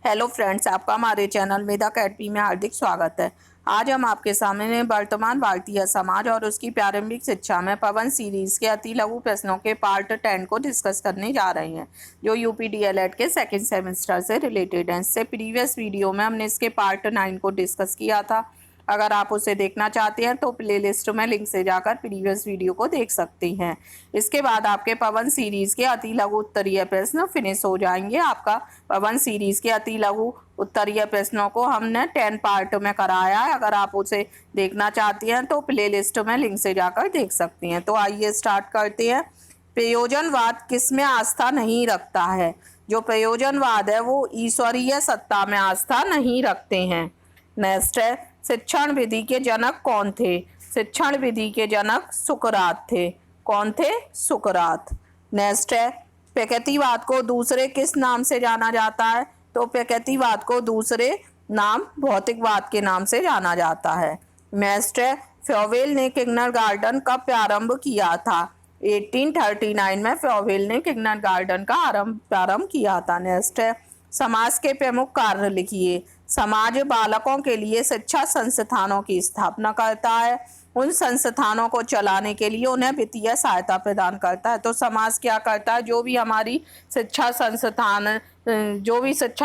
Hello friends, आपका हमारे channel मेधा academy में हार्दिक स्वागत है। आज हम आपके सामने वर्तमान भारतीय समाज और उसकी प्रारंभिक शिक्षा में पवन सीरीज के अति लघु प्रश्नों के पार्ट 10 को डिस्कस करने जा रहे हैं, जो यूपी डीएलएड के सेकंड सेमेस्टर से रिलेटेड हैं। इससे प्रीवियस वीडियो में हमने इसके पार्ट 9 को डिस्कस किया था। अगर आप उसे देखना चाहते हैं तो प्लेलिस्ट में लिंक से जाकर प्रीवियस वीडियो को देख सकते हैं। इसके बाद आपके पवन सीरीज के अति लघु उत्तरीय प्रश्न फिनिश हो जाएंगे। आपका पवन सीरीज के अति लघु उत्तरीय प्रश्नों को हमने 10 पार्ट में कराया है। अगर आप उसे देखना चाहती हैं तो प्लेलिस्ट में लिंक से जाकर देख सकती हैं। तो आइए स्टार्ट करते हैं। प्रयोजनवाद किसमें आस्था नहीं रखता है? जो प्रयोजनवाद है वो ईश्वरीय सत्ता में आस्था नहीं रखते हैं। नेक्स्ट है, शिक्षण विधि के जनक कौन थे? शिक्षण विधि के जनक सुकरात थे। कौन थे? सुकरात। नेक्स्ट है, प्रकृतिवाद को दूसरे किस नाम से जाना जाता है? तो प्रकृतिवाद को दूसरे नाम भौतिकवाद के नाम से जाना जाता है। नेक्स्ट है, फ्योवेल ने किंडरगार्टन कब प्रारंभ किया था? 1839 में फ्योवेल ने किंडरगार्टन का प्रारंभ किया था। नेक्स्ट है, समाज के प्रमुख कार्य लिखिए। समाज बालकों के लिए शिक्षा संस्थानों की स्थापना करता है। उन संस्थानों को चलाने के लिए उन्हें वित्तीय सहायता प्रदान करता है। तो समाज क्या करता है? जो भी हमारी शिक्षा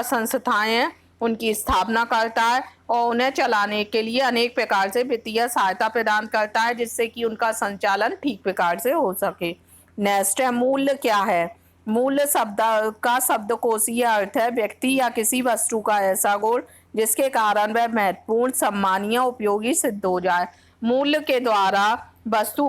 संस्थाएं हैं उनकी स्थापना करता है और उन्हें चलाने के लिए अनेक प्रकार से वित्तीय सहायता प्रदान करता है, जिससे कि उनका संचालन ठीक प्रकार से हो सके। नेक्स्ट है, मूल्य क्या है? मूल्य शब्द का शब्दकोशीय अर्थ है व्यक्ति या किसी वस्तु का ऐसा गुण जिसके कारण वह महत्वपूर्ण, सम्मानीय, उपयोगी सिद्ध हो जाए। मूल्य के द्वारा वस्तु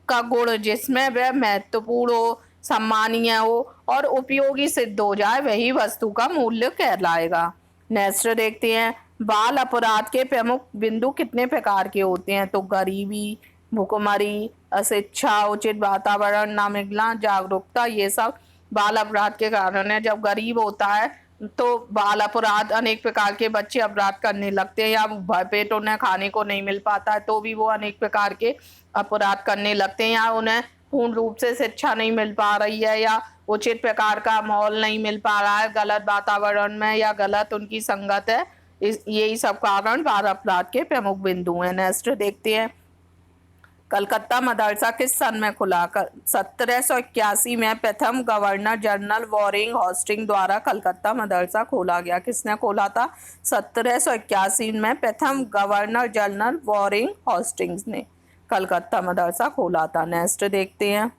का गुण जिसमें वह महत्वपूर्ण हो, सम्मानीय हो और उपयोगी सिद्ध हो जाए, वही वस्तु का मूल्य कहलाएगा। नेक्स्ट देखते हैं, बाल अपराध के प्रमुख बिंदु कितने प्रकार के होते हैं? तो गरीबी, भुखमरी, अशिक्षा, उचित वातावरण न मिलना, जागरूकता, ये सब बाल अपराध के कारण है। जब गरीब होता है तो बाल अपराध, अनेक प्रकार के बच्चे अपराध करने लगते हैं, या भरपेट उन्हें खाने को नहीं मिल पाता है तो भी वो अनेक प्रकार के अपराध करने लगते हैं, या उन्हें पूर्ण रूप से शिक्षा नहीं मिल पा रही है, या उचित प्रकार का माहौल नहीं मिल पा रहा है, गलत वातावरण में या गलत उनकी संगत है। यही सब कारण बाल अपराध के प्रमुख बिंदु हैं। नेक्स्ट देखते हैं, कलकत्ता मदरसा किस सन में खुला? 1781 में प्रथम गवर्नर जनरल वॉरेन हॉस्टिंग्स द्वारा कलकत्ता मदरसा खोला गया। किसने खोला था? 1781 में प्रथम गवर्नर जनरल वॉरेन हॉस्टिंग्स ने कलकत्ता मदरसा खोला था। नेक्स्ट देखते हैं,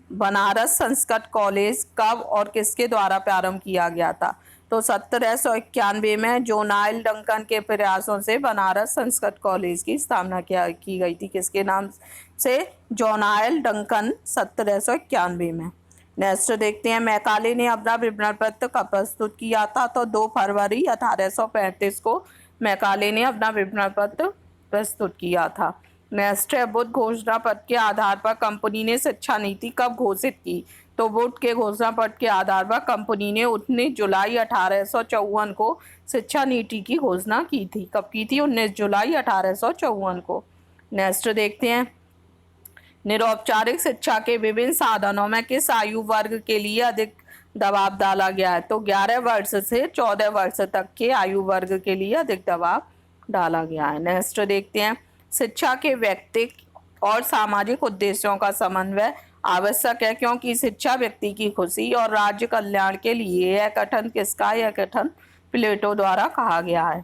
बनारस संस्कृत कॉलेज कब और किसके द्वारा प्रारंभ किया गया था? तो 1791 में जोनाइल डंकन के प्रयासों से बनारस संस्कृत कॉलेज की स्थापना की गई थी। किसके नाम से? जोनाइल डंकन, 1791 में। नेक्स्ट देखते हैं, मैकाले ने अपना विवरण पत्र कब प्रस्तुत किया था? तो 2 फरवरी 1835 को मैकाले ने अपना विवरण पत्र प्रस्तुत किया था। नेक्स्ट है, बुध घोषणा पत्र के आधार पर कंपनी ने शिक्षा नीति कब घोषित की? तो बुध के घोषणा पत्र के आधार पर कंपनी ने 19 जुलाई 1854 को शिक्षा नीति की घोषणा की थी। कब की थी? 19 जुलाई 1854 को। नेक्स्ट देखते हैं, निरौपचारिक शिक्षा के विभिन्न साधनों में किस आयु वर्ग के लिए अधिक दबाव डाला गया है? तो 11 वर्ष से 14 वर्ष तक के आयु वर्ग के लिए अधिक दबाव डाला गया है। नेक्स्ट देखते हैं, शिक्षा के व्यक्तिक और सामाजिक उद्देश्यों का समन्वय आवश्यक है, क्योंकि शिक्षा व्यक्ति की खुशी और राज्य कल्याण के लिए यह कथन किसका? यह कथन प्लेटो द्वारा कहा गया है।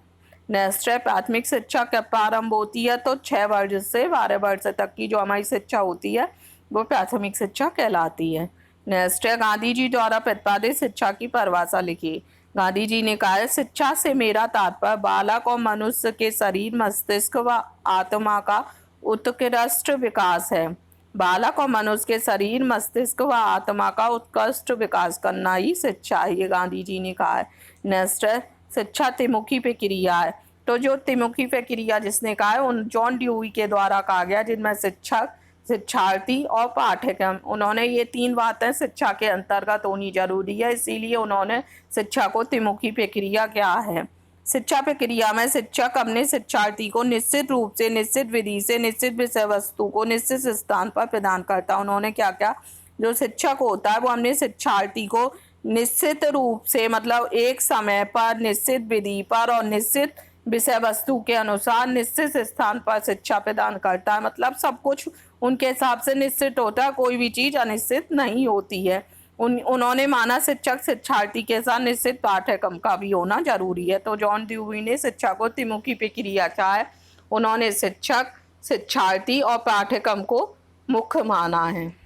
नेक्स्ट है, प्राथमिक शिक्षा कब प्रारंभ होती है? तो 6 वर्ष से 12 वर्ष तक की जो हमारी शिक्षा होती है वो प्राथमिक शिक्षा कहलाती है। नेक्स्ट है, गांधी जी द्वारा प्रतिपादित शिक्षा की परिभाषा लिखिए। गांधी जी ने कहा है, शिक्षा से मेरा तात्पर्य बालक और मनुष्य के शरीर, मस्तिष्क व आत्मा का उत्कृष्ट विकास है। बालक और मनुष्य के शरीर, मस्तिष्क व आत्मा का उत्कृष्ट विकास करना ही शिक्षा है, ये गांधी जी ने कहा है। नेक्स्ट है, शिक्षा त्रिमुखी प्रक्रिया है। तो जो त्रिमुखी प्रक्रिया जिसने कहा है उन जॉन ड्यूई के द्वारा कहा गया, जिनमें शिक्षक, शिक्षार्थी और पाठ्यक्रम, उन्होंने ये 3 बातें शिक्षा के अंतर्गत होनी जरूरी है, इसीलिए उन्होंने शिक्षा को त्रिमुखी प्रक्रिया क्या है। शिक्षा प्रक्रिया में शिक्षक अपने शिक्षार्थी को निश्चित रूप से, निश्चित विधि से, निश्चित विषय वस्तु को निश्चित स्थान पर प्रदान करता है। उन्होंने क्या क्या, जो शिक्षक होता है वो अपने शिक्षार्थी को निश्चित रूप से मतलब एक समय पर, निश्चित विधि पर और निश्चित विषय वस्तु के अनुसार निश्चित स्थान पर शिक्षा प्रदान करता है। मतलब सब कुछ उनके हिसाब से निश्चित होता है, कोई भी चीज अनिश्चित नहीं होती है। उन्होंने माना शिक्षक शिक्षार्थी के साथ निश्चित पाठ्यक्रम का भी होना जरूरी है। तो जॉन ड्यूवी ने शिक्षा को त्रिमुखी प्रक्रिया कहा है। उन्होंने शिक्षक, शिक्षार्थी और पाठ्यक्रम को मुख्य माना है।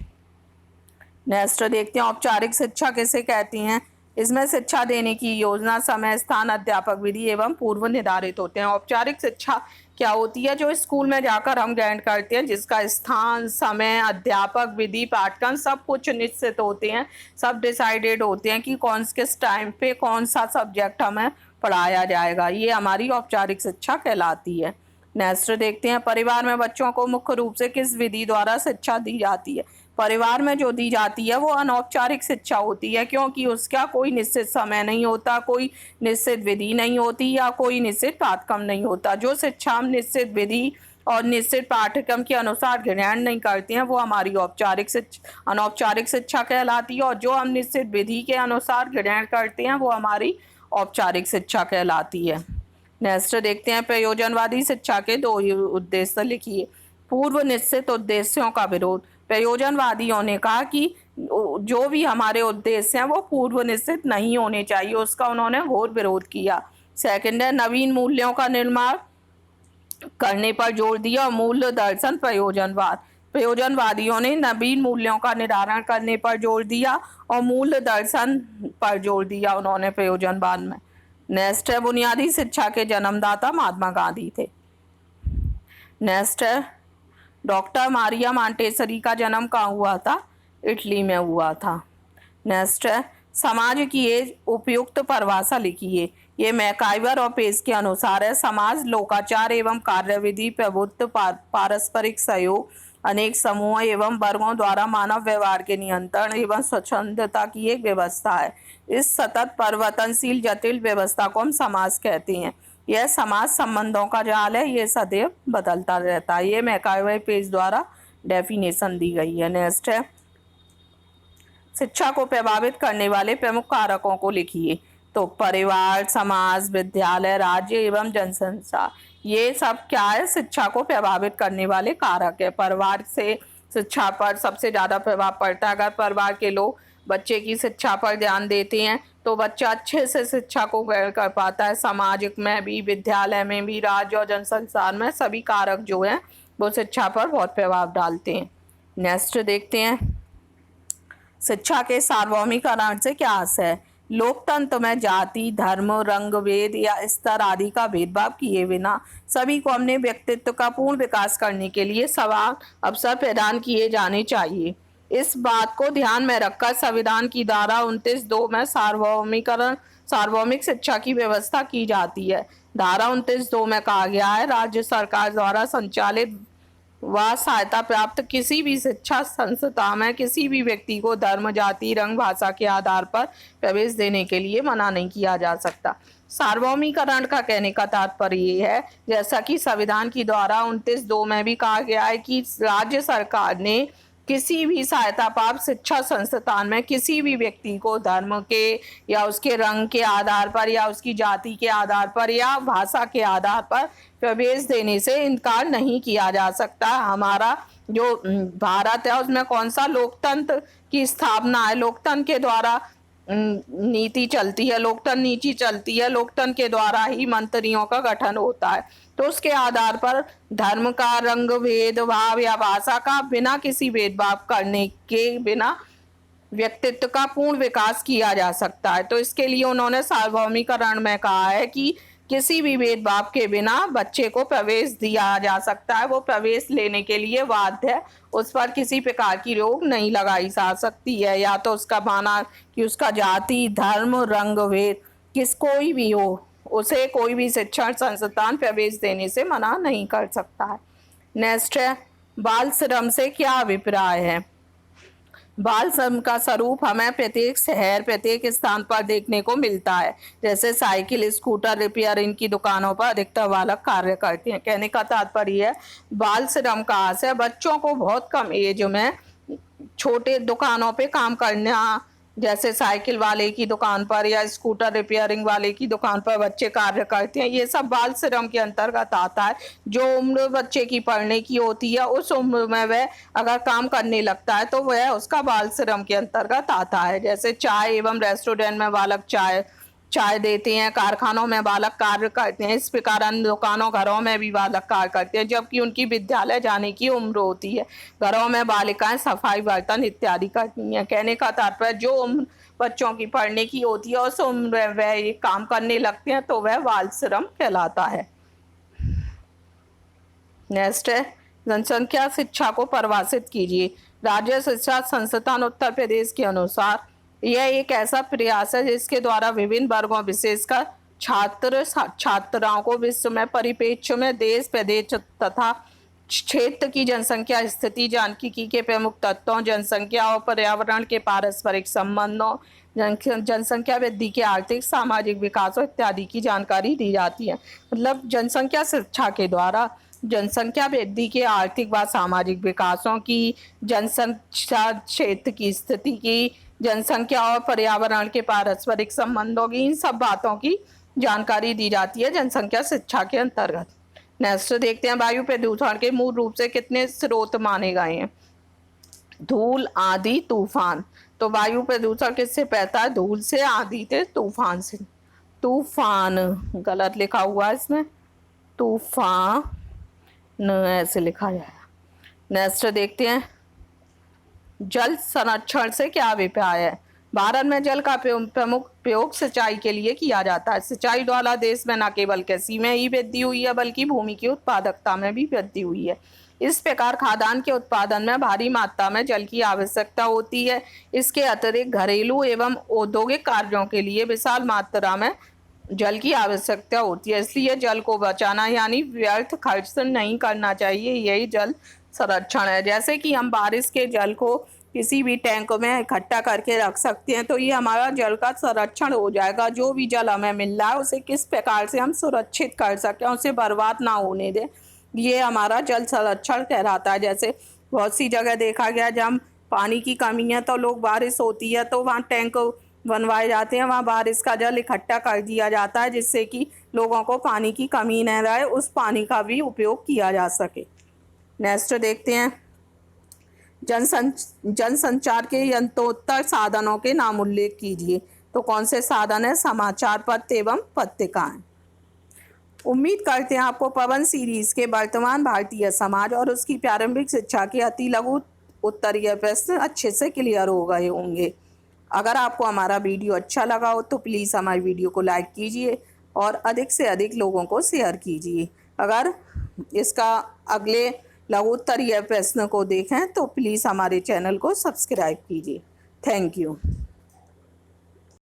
नेक्स्ट देखते हैं, औपचारिक शिक्षा किसे कहती हैं। इसमें शिक्षा देने की योजना, समय, स्थान, अध्यापक, विधि एवं पूर्व निर्धारित होते हैं। औपचारिक शिक्षा क्या होती है? जो स्कूल में जाकर हम ग्रहण करते हैं, जिसका स्थान, समय, अध्यापक, विधि, पाठ्यक्रम सब कुछ निश्चित होते हैं, सब डिसाइडेड होते हैं कि कौन किस टाइम पे कौन सा सब्जेक्ट हमें पढ़ाया जाएगा। ये हमारी औपचारिक शिक्षा कहलाती है। नेक्स्ट देखते हैं, परिवार में बच्चों को मुख्य रूप से किस विधि द्वारा शिक्षा दी जाती है। परिवार में जो दी जाती है वो अनौपचारिक शिक्षा होती है, क्योंकि उसका कोई निश्चित समय नहीं होता, कोई निश्चित विधि नहीं होती या कोई निश्चित पाठ्यक्रम नहीं होता। जो शिक्षा हम निश्चित विधि और निश्चित पाठ्यक्रम के अनुसार ग्रहण नहीं करते हैं वो हमारी अनौपचारिक शिक्षा कहलाती है, और जो हम निश्चित विधि के अनुसार ग्रहण करते हैं वो हमारी औपचारिक शिक्षा कहलाती है। नेक्स्ट देखते हैं, प्रयोजनवादी शिक्षा के दो उद्देश्य लिखिए। पूर्व निश्चित उद्देश्यों का विरोध। प्रयोजनवादियों ने कहा कि जो भी हमारे उद्देश्य हैं वो पूर्व निश्चित नहीं होने चाहिए, उसका उन्होंने घोर विरोध किया। सेकंड है, नवीन मूल्यों का निर्माण करने पर जोर दिया। मूल्य दर्शन प्रयोजनवाद। प्रयोजनवादियों ने नवीन मूल्यों का निर्धारण करने पर जोर दिया और मूल्य दर्शन पर जोर दिया उन्होंने प्रयोजनवाद में। नेक्स्ट है, बुनियादी शिक्षा के जन्मदाता महात्मा गांधी थे। नेक्स्ट है, डॉक्टर मारिया मांटेसरी का जन्म कहाँ हुआ था? इटली में हुआ था। नेक्स्ट है, समाज की एक उपयुक्त परिभाषा लिखिए। ये मैकाइवर और पेस के अनुसार है। समाज लोकाचार एवं कार्यविधि, प्रभुत्व, पारस्परिक सहयोग, अनेक समूह एवं वर्गों द्वारा मानव व्यवहार के नियंत्रण एवं स्वच्छंदता की एक व्यवस्था है। इस सतत परिवर्तनशील जटिल व्यवस्था को हम समाज कहते हैं। यह समाज संबंधों का जाल है, ये सदैव बदलता रहता है। ये मैकाइवर पेज द्वारा डेफिनेशन दी गई है। नेक्स्ट है, शिक्षा को प्रभावित करने वाले प्रमुख कारकों को लिखिए। तो परिवार, समाज, विद्यालय, राज्य एवं जनसंख्या, ये सब क्या है? शिक्षा को प्रभावित करने वाले कारक है। परिवार से शिक्षा पर सबसे ज्यादा प्रभाव पड़ता है। अगर परिवार के लोग बच्चे की शिक्षा पर ध्यान देते हैं तो बच्चा अच्छे से शिक्षा को ग्रहण कर पाता है। सामाजिक में भी, विद्यालय में भी, राज्य और जनसंसार में सभी कारक जो हैं वो शिक्षा पर बहुत प्रभाव डालते हैं। नेक्स्ट देखते हैं, शिक्षा के सार्वभौमिकरण से क्या आशय है? लोकतंत्र में जाति, धर्म, रंग, वेद या स्तर आदि का भेदभाव किए बिना सभी को अपने व्यक्तित्व का पूर्ण विकास करने के लिए समान अवसर प्रदान किए जाने चाहिए। इस बात को ध्यान में रखकर संविधान की धारा 29(2) में सार्वभौमिक शिक्षा की व्यवस्था की जाती है। धारा 29(2) में कहा गया है, राज्य सरकार द्वारा संचालित व सहायता प्राप्त किसी भी शिक्षा संस्था में किसी भी व्यक्ति को धर्म, जाति, रंग, भाषा के आधार पर प्रवेश देने के लिए मना नहीं किया जा सकता। सार्वभौमिकरण का कहने का तात्पर्य ये है, जैसा कि संविधान की धारा 29(2) में भी कहा गया है कि राज्य सरकार ने किसी भी सहायता प्राप्त शिक्षा संस्थान में किसी भी व्यक्ति को धर्म के या उसके रंग के आधार पर या उसकी जाति के आधार पर या भाषा के आधार पर प्रवेश देने से इनकार नहीं किया जा सकता। हमारा जो भारत है उसमें कौन सा लोकतंत्र की स्थापना है? लोकतंत्र के द्वारा नीति चलती है, लोकतंत्र नीति चलती है, लोकतंत्र के द्वारा ही मंत्रियों का गठन होता है। तो उसके आधार पर धर्म का, रंग, भेदभाव या भाषा का बिना किसी भेदभाव करने के बिना व्यक्तित्व का पूर्ण विकास किया जा सकता है। तो इसके लिए उन्होंने सार्वभौमिकरण में कहा है कि किसी भी भेदभाव के बिना बच्चे को प्रवेश दिया जा सकता है। वो प्रवेश लेने के लिए बाध्य है, उस पर किसी प्रकार की रोक नहीं लगाई जा सकती है। या तो उसका माना कि उसका जाति, धर्म, रंग, भेद कोई भी हो, उसे कोई भी शिक्षण संस्थान प्रवेश देने से मना नहीं कर सकता है। नेक्स्ट है, बाल श्रम से क्या अभिप्राय है? बाल श्रम का स्वरूप हमें प्रत्येक शहर, प्रत्येक स्थान पर देखने को मिलता है। जैसे साइकिल, स्कूटर रिपेयर, इनकी दुकानों पर अधिकतर बालक कार्य करते हैं। कहने का तात्पर्य है, बाल श्रम का आशय बच्चों को बहुत कम एज में छोटे दुकानों पे काम करना जैसे साइकिल वाले की दुकान पर या स्कूटर रिपेयरिंग वाले की दुकान पर बच्चे कार्य करते हैं, ये सब बाल श्रम के अंतर्गत आता है। जो उम्र बच्चे की पढ़ने की होती है, उस उम्र में वह अगर काम करने लगता है तो वह उसका बाल श्रम के अंतर्गत आता है। जैसे चाय एवं रेस्टोरेंट में बालक चाय चाय देते हैं, कारखानों में बालक कार्य करते हैं, इस प्रकार अन्य दुकानों घरों में भी बालक कार्य करते हैं, जबकि उनकी विद्यालय जाने की उम्र होती है। घरों में बालिकाएं सफाई बर्तन इत्यादि करती हैं। कहने का तात्पर्य जो उम्र बच्चों की पढ़ने की होती है उस उम्र में वह ये काम करने लगते हैं तो वह बाल श्रम कहलाता है। नेक्स्ट है, जनसंख्या शिक्षा को परिभाषित कीजिए। राज्य शिक्षा संस्थान उत्तर प्रदेश के अनुसार यह एक ऐसा प्रयास है जिसके द्वारा विभिन्न वर्गों विशेषकर छात्र छात्राओं को विश्व में परिप्रेक्ष्य में देश प्रदेश तथा क्षेत्र की जनसंख्या स्थिति, जानकीकी के प्रमुख तत्वों, जनसंख्या और पर्यावरण के पारस्परिक संबंधों, जनसंख्या वृद्धि के आर्थिक सामाजिक विकास इत्यादि की जानकारी दी जाती है। मतलब जनसंख्या शिक्षा के द्वारा जनसंख्या वृद्धि के आर्थिक व सामाजिक विकासों की, जनसंख्या क्षेत्र की स्थिति की, जनसंख्या और पर्यावरण के पारस्परिक संबंधों की, इन सब बातों की जानकारी दी जाती है जनसंख्या शिक्षा के अंतर्गत। नेक्स्ट देखते हैं, वायु प्रदूषण के मूल रूप से कितने स्रोत माने गए हैं? धूल, आंधी, तूफान। तो वायु प्रदूषण किससे पैदा है? धूल से, आंधी से, तूफान से। तूफान गलत लिखा हुआ है इसमें, तूफान ऐसे लिखा जाएगा। नेक्स्ट देखते हैं, जल संरक्षण से क्या अभिप्राय है? भारत में जल का प्रमुख प्रयोग सिंचाई के लिए किया जाता है। सिंचाई द्वारा देश में न केवल कृषि में ही वृद्धि हुई है बल्कि भूमि की उत्पादकता में भी वृद्धि हुई है। इस प्रकार खाद्यान्न के उत्पादन में भारी मात्रा में जल की आवश्यकता होती है। इसके अतिरिक्त घरेलू एवं औद्योगिक कार्यों के लिए विशाल मात्रा में जल की आवश्यकता होती है, इसलिए जल को बचाना यानी व्यर्थ खर्च नहीं करना चाहिए, यही जल संरक्षण है। जैसे कि हम बारिश के जल को किसी भी टैंक में इकट्ठा करके रख सकते हैं तो ये हमारा जल का संरक्षण हो जाएगा। जो भी जल हमें मिल रहा है उसे किस प्रकार से हम सुरक्षित कर सकें, उसे बर्बाद ना होने दें, ये हमारा जल संरक्षण कहलाता है। जैसे बहुत सी जगह देखा गया जब पानी की कमी है तो लोग, बारिश होती है तो वहाँ टैंक बनवाए जाते हैं, वहाँ बारिश का जल इकट्ठा कर दिया जाता है जिससे कि लोगों को पानी की कमी न रहे, उस पानी का भी उपयोग किया जा सके। नेक्स्ट देखते हैं, जनसंचार के यंत्रोत्तर साधनों के नाम उल्लेख कीजिए। तो कौन से साधन है? समाचार पत्र एवं पत्रिकाएं। उम्मीद करते हैं आपको पवन सीरीज के वर्तमान भारतीय समाज और उसकी प्रारंभिक शिक्षा के अति लघु उत्तरीय प्रश्न अच्छे से क्लियर हो गए होंगे। अगर आपको हमारा वीडियो अच्छा लगा हो तो प्लीज़ हमारी वीडियो को लाइक कीजिए और अधिक से अधिक लोगों को शेयर कीजिए। अगर इसका अगले लघु उत्तरीय प्रश्न को देखें तो प्लीज़ हमारे चैनल को सब्सक्राइब कीजिए। Thank you.